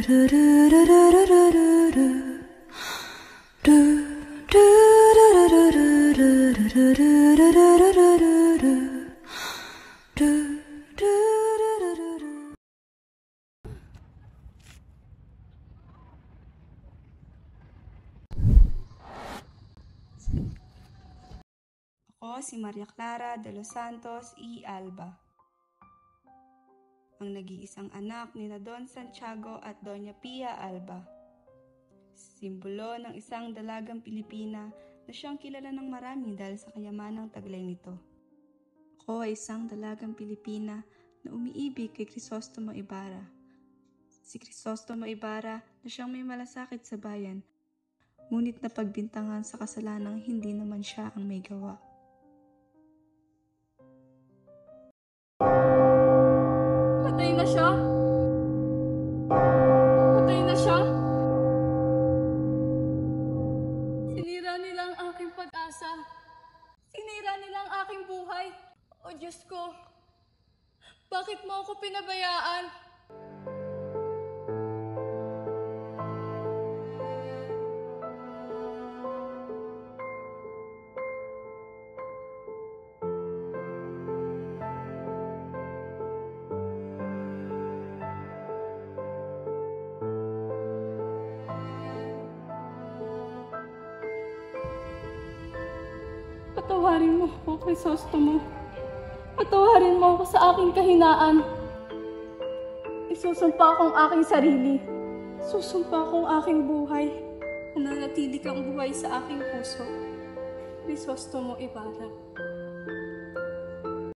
Ako si Maria Clara de los Santos y Alba, ang nag-iisang anak ni Don Santiago at Doña Pia Alba. Simbolo ng isang dalagang Pilipina na siyang kilala ng marami dahil sa kayamanang taglay nito. Ako ay isang dalagang Pilipina na umiibig kay Crisostomo Ibarra. Si Crisostomo Ibarra na siyang may malasakit sa bayan, ngunit napagbintangan sa kasalanang hindi naman siya ang may gawa. Patay na siya? Patay na siya? Sinira nila ang aking pag-asa. Sinira nila ang aking buhay. O Diyos ko, bakit mo ako pinabayaan? Patawarin mo ako, Crisostomo. Patawarin mo ako sa aking kahinaan. Isusumpa akong aking sarili. Susumpa akong aking buhay. Nananatili kang buhay sa aking puso. Crisostomo Ibarra.